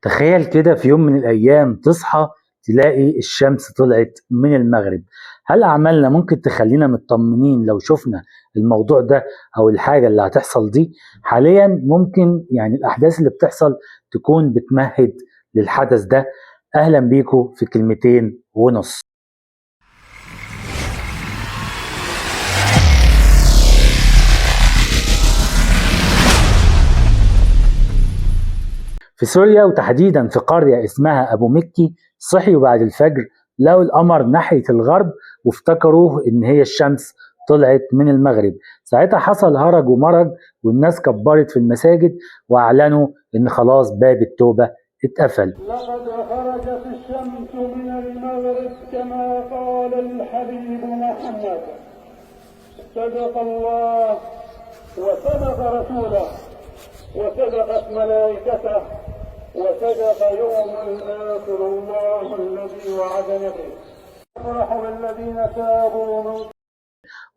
تخيل كده في يوم من الأيام تصحى تلاقي الشمس طلعت من المغرب. هل أعمالنا ممكن تخلينا مطمنين لو شفنا الموضوع ده أو الحاجة اللي هتحصل دي؟ حاليا ممكن يعني الأحداث اللي بتحصل تكون بتمهد للحدث ده. أهلا بيكم في كلمتين ونص. في سوريا وتحديدا في قرية اسمها أبو مكي صحيوا بعد الفجر لقوا القمر ناحية الغرب وافتكروه إن هي الشمس طلعت من المغرب. ساعتها حصل هرج ومرج والناس كبرت في المساجد وأعلنوا إن خلاص باب التوبة اتقفل. لقد خرجت الشمس من المغرب كما قال الحبيب محمد. صدق الله وصدق رسوله وصدقت ملائكته وصدق يوم الآخر الله الذي وعدنا به. أفرح بالذين تابوا من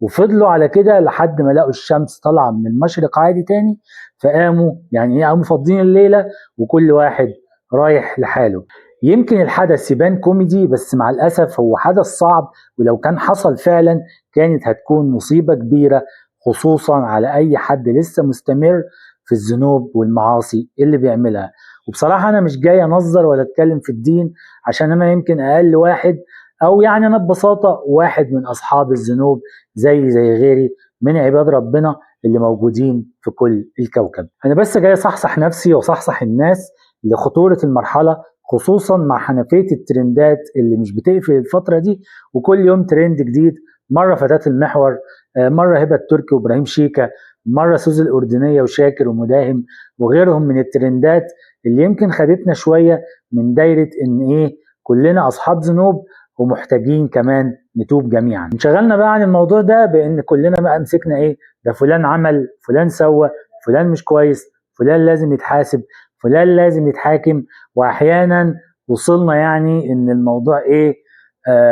وفضلوا على كده لحد ما لقوا الشمس طالعة من المشرق عادي تاني، فقاموا يعني قاموا فاضيين الليلة وكل واحد رايح لحاله. يمكن الحدث يبان كوميدي بس مع الأسف هو حدث صعب، ولو كان حصل فعلا كانت هتكون مصيبة كبيرة خصوصا على أي حد لسه مستمر في الذنوب والمعاصي اللي بيعملها. وبصراحة أنا مش جاي أنظر ولا أتكلم في الدين عشان أنا يمكن أقل واحد، أو يعني أنا ببساطة واحد من أصحاب الذنوب زي غيري من عباد ربنا اللي موجودين في كل الكوكب. أنا بس جاي أصحصح نفسي وأصحصح الناس لخطورة المرحلة، خصوصا مع حنفية الترندات اللي مش بتقفل الفترة دي، وكل يوم ترند جديد. مرة فتاة المحور، مرة هبة تركي وإبراهيم شيكا، مرة سوزي الأردنية وشاكر ومداهم وغيرهم من الترندات اللي يمكن خدتنا شوية من دايرة إن إيه كلنا أصحاب ذنوب ومحتاجين كمان نتوب جميعا. انشغلنا بقى عن الموضوع ده بان كلنا بقى مسكنا ايه ده، فلان عمل، فلان سوى، فلان مش كويس، فلان لازم يتحاسب، فلان لازم يتحاكم. واحيانا وصلنا يعني ان الموضوع ايه،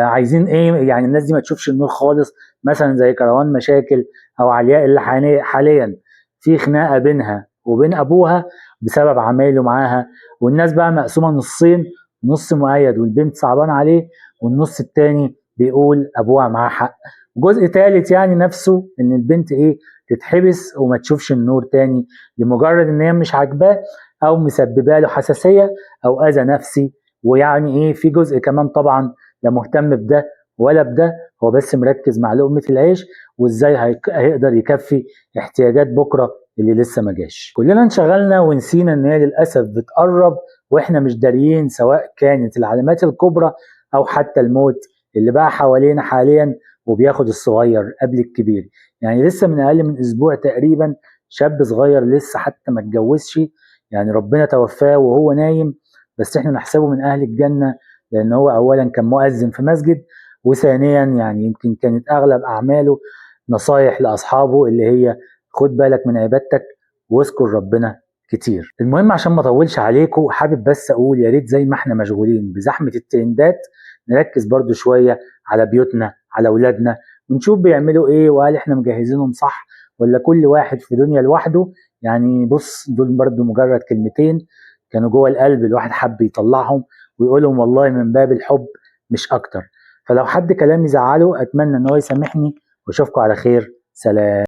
عايزين ايه يعني الناس دي ما تشوفش النور خالص، مثلا زي كروان مشاكل او علياء اللي حاليا في خناقه بينها وبين ابوها بسبب عمايله معاها، والناس بقى مقسومه نصين، نص مؤيد والبنت صعبان عليه، والنص التاني بيقول ابوها معاه حق. جزء تالت يعني نفسه ان البنت ايه تتحبس وما تشوفش النور تاني لمجرد ان هي مش عاجباه او مسببه له حساسيه او اذى نفسي. ويعني ايه في جزء كمان طبعا لا مهتم بده ولا بده، هو بس مركز مع لقمه العيش وازاي هيقدر يكفي احتياجات بكره اللي لسه ما جاش. كلنا انشغلنا ونسينا ان هي للاسف بتقرب واحنا مش داريين، سواء كانت العلامات الكبرى او حتى الموت اللي بقى حوالينا حاليا وبياخد الصغير قبل الكبير. يعني لسه من اقل من اسبوع تقريبا شاب صغير لسه حتى ما اتجوزش، يعني ربنا توفاه وهو نايم، بس احنا نحسبه من اهل الجنة لان هو اولا كان مؤذن في مسجد، وثانيا يعني يمكن كانت اغلب اعماله نصايح لاصحابه اللي هي خد بالك من عبادتك واذكر ربنا كتير. المهم عشان ما اطولش عليكم حابب بس اقول يا ريت زي ما احنا مشغولين بزحمة الترندات نركز برضو شوية على بيوتنا، على اولادنا، ونشوف بيعملوا ايه وهل احنا مجهزينهم صح ولا كل واحد في دنيا لوحده. يعني بص دول برضو مجرد كلمتين كانوا جوه القلب الواحد حب يطلعهم ويقولهم والله من باب الحب مش اكتر. فلو حد كلامي زعله اتمنى ان هو يسامحني واشوفكم على خير. سلام.